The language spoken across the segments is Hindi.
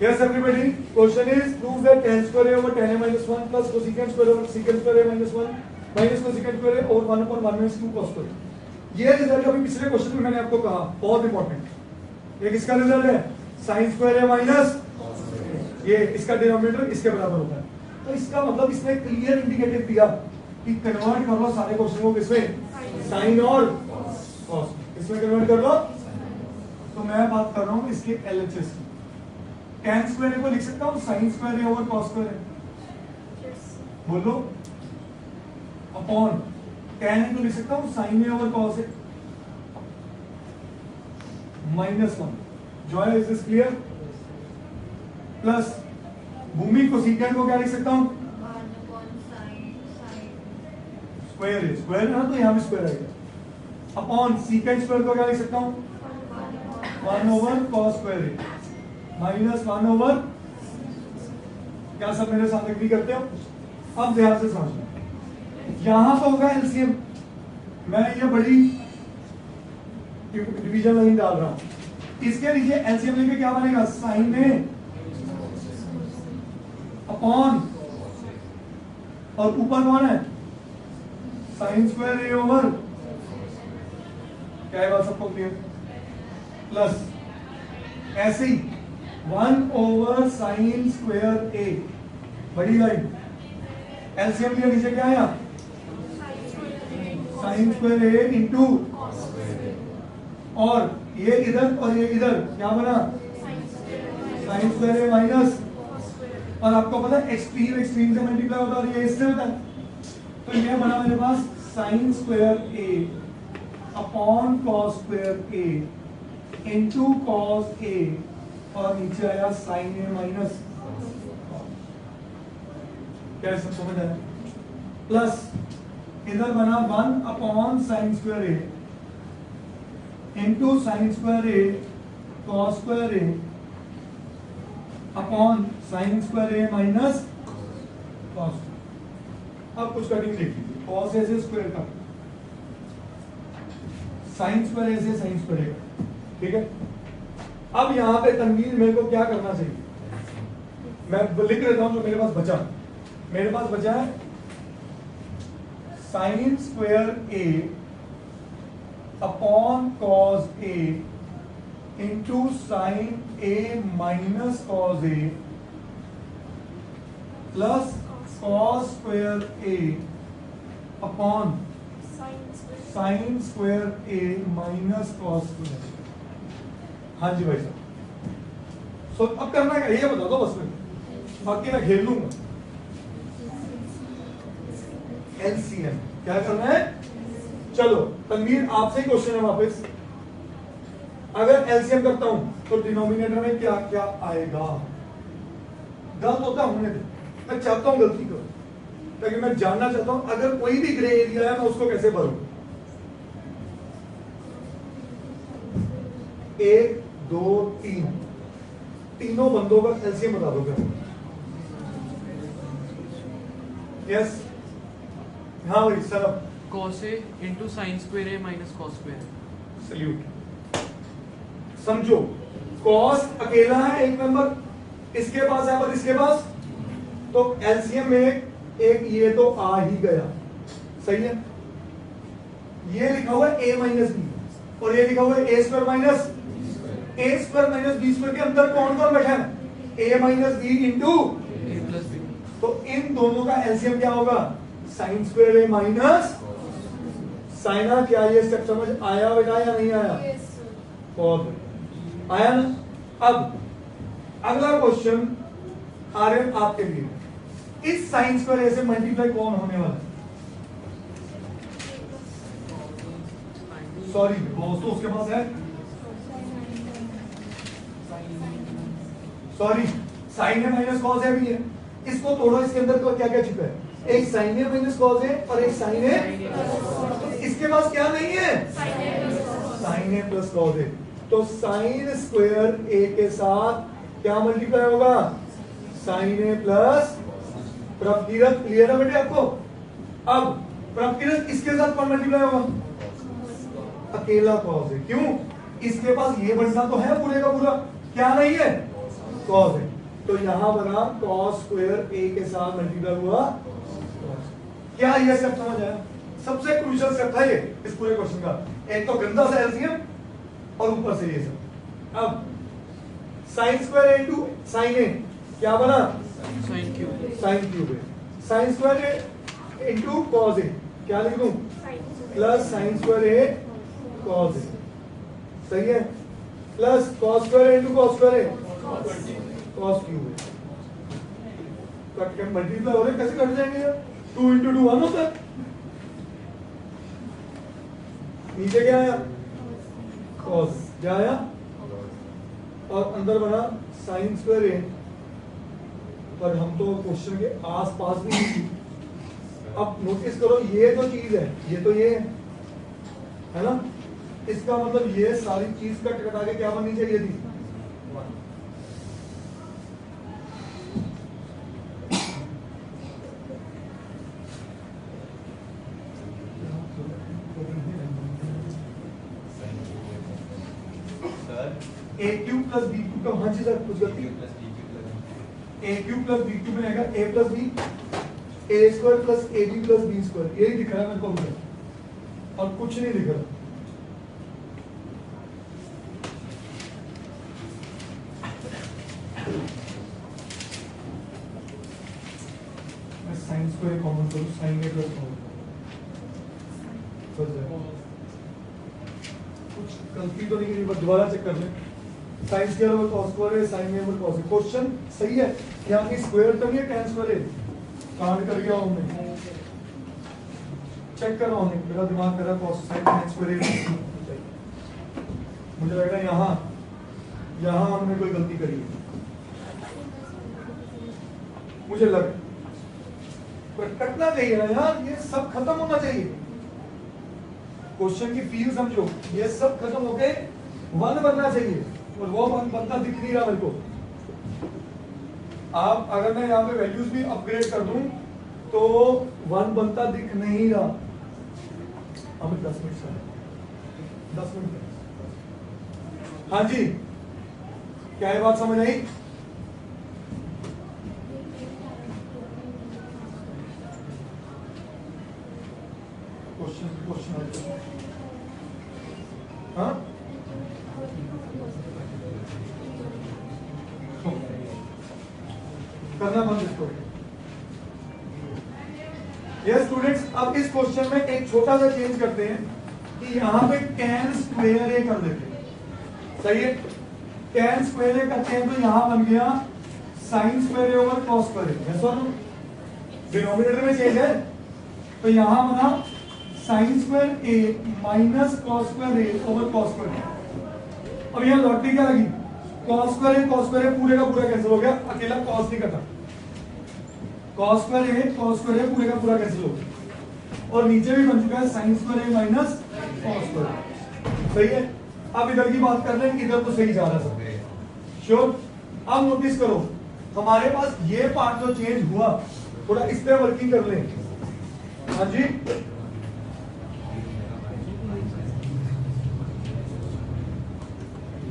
Yes, everybody. Question is prove that tan square a over tan a minus 1 plus cosecant square over secant square a minus 1 minus cosecant square a over 1 upon 1 minus 2 cos square. ये रिजल्ट अभी पिछले क्वेश्चन में मैंने आपको कहा बहुत इंपॉर्टेंट। ये किसका रिजल्ट है? sin square a minus ये इसका डिनोमिनेटर इसके बराबर होता है। तो इसका मतलब इसने क्लियर इंडिकेटिव दिया कि कन्वर्ट कर लो सारे क्वेश्चन को किसमें साइन और कॉस इसमें कन्वर्ट कर लो। तो मैं बात कर रहा हूं इसके एलएचएस की। tan स्क्वायर को लिख सकता हूं sin square over cos square बोलो अपॉन tan को लिख सकता हूं sin A over cos A -1 Joy is this clear plus Bhumi को सीकेंड को क्या लिख सकता हूं स्क्वायर है स्क्वायर है ना तो यहां भी स्क्वायर आएगा अपॉन सीकेंड स्क्वायर को क्या लिख सकता हूं 1 ओवर cos स्क्वायर है -1 ओवर क्या सब मेरे साथ एग्री करते हो? अब ध्यान से समझो यहां तो होगा एलसीएम मैं ये बड़ी डिवीजन लाइन डाल रहा हूं इसके नीचे एलसीएम लेके क्या बनेगा साइन ए अपॉन और ऊपर कौन है साइन स्क्वायर ए ओवर क्या है बात सबको क्लियर प्लस ऐसे ही 1 ओवर साइन स्क्वायर ए बड़ी लाइन एलसीएम लिया नीचे क्या आया साइन स्क्वायर ए इंटू और ये इधर और ये इधर क्या बना साइन स्क्वायर ए माइनस और आपको पता है एक्सट्रीम एक्सट्रीम से मल्टीप्लाई होता है और ये इससे होता है तो ये बना मेरे पास sign square a upon cos square A into cos A और नीचे आया साइन ए माइनस क्या सब समझ आया प्लस इधर बना 1 upon sine square A into sine square A cos square a upon sine square A minus cos. अब कुछ कटिंग देख लीजिए कॉस ए से स्क्वायर का साइन स्क्वायर ए से साइन स्क्वायर ए का ठीक है। अब यहां पे तनवीर मेरे को क्या करना चाहिए मैं लिख लेता हूं जो मेरे पास बचा है sign square a upon cos A into sine A minus cos A plus cos square a upon sine square A minus cos square. हाँ जी भाई साहब सो अब करना है ये बता दो बस में बाकी मैं खेल लूंगा। एलसीएम क्या करना है चलो तनवीर आपसे ही क्वेश्चन है वापस अगर एलसीएम करता हूं तो डिनोमिनेटर में क्या क्या आएगा गलत होता होने दे मैं चाहता हूं गलती करो ताकि मैं जानना चाहता हूं अगर कोई भी ग्रे एरिया है मैं उसको कैसे भरूं। 1 2 3 तीनों बंदों का एलसीएम बता दो क्या? यस हाँ भाई sir cos a into sin square a minus cos square salute समझो cos अकेला है एक नंबर इसके पास है और इसके पास तो एलसीएम में एक ये तो आ ही गया सही है। ये लिखा हुआ है a माइनस बी और ये लिखा हुआ है a square minus B square के अंदर कौन कौन बैठा है a minus B into a plus b तो इन दोनों का एलसीएम क्या होगा साइन स्क्वायर ए माइनस साइना। क्या ये स्टेप समझ आया बेटा या नहीं आया? बहुत आया ना। अब अगला क्वेश्चन आ रहे हैं आपके लिए इस साइन स्क्वायर ए से मल्टीप्लाई कौन होने वाला है? सॉरी बॉस तो उसके पास है sorry sine A minus cos A भी है इसको तोड़ो इसके अंदर तो क्या क्या छिपा है एक sign A minus cos A और एक साइन ए इसके पास क्या नहीं है sign A plus cos A तो साइन स्क्वायर ए के साथ क्या मल्टीप्लाई होगा साइन ए प्लस प्रवृत्त क्लियर है बेटे आपको। अब प्रवृत्त इसके साथ कौन मल्टीप्लाई होगा अकेला कॉस ए क्यों इसके पास ये बनना तो है पूरे का पूरा क्या नहीं है कॉस है तो यहां बना cos स्क्वायर a के साथ मल्टीप्लाई हुआ। क्या ये स्टेप समझ आया? सबसे क्रूशियल स्टेप था ये इस पूरे क्वेश्चन का। एक तो गंदा सा एलसीएम और ऊपर से ये सब। अब sin square into sin a क्या बना? Sin cube. sin क्यूब है। sin square a into cos a क्या लिख दूं? Plus sin square a cos a, सही है। Plus cos square into cos square a cos cube है। कट के मल्टीप्लाई हो रहे कैसे कट जाएंगे यार? 2 इंटू 2 1 होता है। नीचे क्या आया? cos क्या आया? और अंदर बना sin स्क्वायर a, पर हम तो क्वेश्चन के आस पास भी नहीं थी। अब नोटिस करो ये तो चीज है, ये तो ये है ना, इसका मतलब ये सारी चीज कट कटा के क्या बननी चाहिए थी? A cube plus b cube का वहां चीज कुछ गलती a cube plus b cube बनेगा a plus b a square plus a b plus b square, यही दिख रहा है मेरे को मुझे, और कुछ नहीं दिख रहा। मैं साइन स्क्वायर कॉमन करूं, साइन ए प्लस कॉमन कुछ गलती तो नहीं की, बस दोबारा चेक कर लें। Sine square over cos square है, साइन ए ओवर कॉस है। क्वेश्चन सही है, यहाँ की स्क्वायर तो नहीं है, tan स्क्वायर है। कांड कर गया हूं मैं, चेक कर रहा हूं, मेरा दिमाग कर रहा है cos sin tan स्क्वायर है। मुझे लग रहा है यहाँ हमने कोई गलती करी है, मुझे लग पर कटना चाहिए ना यार, ये सब खत्म होना चाहिए। क्वेश्चन की फील समझो, ये सब खत्म होके 1 बनना चाहिए, और वो 1 बनता दिख नहीं रहा मेरे को। आप अगर मैं यहाँ पे वैल्यूज भी अपग्रेड कर दूं तो 1 बनता दिख नहीं रहा। अब 10 मिनट सर, 10 मिनट। हाँ जी, क्या ये बात समझ आई? क्वेश्चन हाँ, करना बंद इसको। यस स्टूडेंट्स, अब इस क्वेश्चन में एक छोटा सा चेंज करते हैं कि यहाँ पे tan स्क्वायर ए कर देते हैं, सही है। tan स्क्वायर ए करते हैं तो यहाँ बन गया sin स्क्वायर ए ओवर cos स्क्वायर ए, यस और नो? डिनोमिनेटर में चेंज है, तो यहाँ बना sin स्क्वायर ए माइनस cos स्क्वायर ए ओवर cos स्क्वायर ए। अब यहाँ लॉटरी क्या लगी? cos स्क्वायर ए पूरे का पूरा कैंसिल हो गया, अकेला cos नहीं कटा। cos स्क्वायर ए पूरे का पूरा कैंसिल हो गया, और नीचे भी बन चुका है sin स्क्वायर ए माइनस cos स्क्वायर ए, सही है। अब इधर की बात कर रहे हैं, इधर तो सही जा रहा है सब, श्योर। अब नोटिस करो, हमारे पास ये पार्ट जो चेंज हुआ, थोड़ा इस पे वर्किंग कर लें। हाँ जी,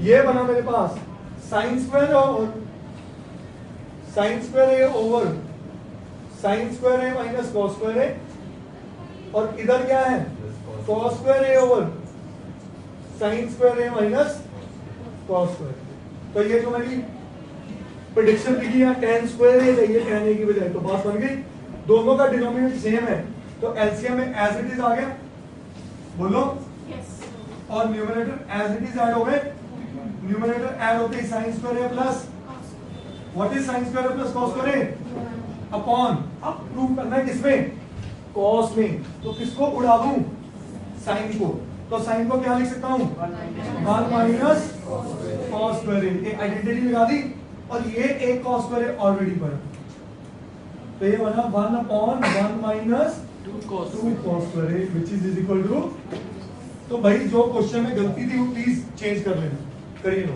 ये बना मेरे पास साइन स्क्वायर ए ओवर साइन स्क्वायर ए माइनस कॉस स्क्वायर ए, और इधर क्या है? कॉस स्क्वायर ए ओवर साइन स्क्वायर ए माइनस कॉस स्क्वायर। तो ये जो मेरी प्रेडिक्शन लिखी है tan स्क्वायर ए चाहिए tan ए की बजाय, तो बात बन गई। दोनों का डिनोमिनेटर सेम है, तो एलसीएम में एज इट इज आ गया, बोलो Yes. और numerator as it is add हो गए। न्यूमरेटर ऐड होते ही sine square a plus what is sine square a plus cos square a upon, अब प्रूव करना है किसमें? कॉस में। तो किसको उड़ा दूं? साइन को। तो साइन को क्या लिख सकता हूं? 1 माइनस कॉस स्क्वायर ए, एक आइडेंटिटी लगा दी, और ये एक कॉस स्क्वायर ए ऑलरेडी पड़ा, तो ये बना 1 upon 1 minus 2 cos 2 cos square A which is equal to. तो भाई जो क्वेश्चन में गलती थी वो प्लीज चेंज कर लेना, करिए लो।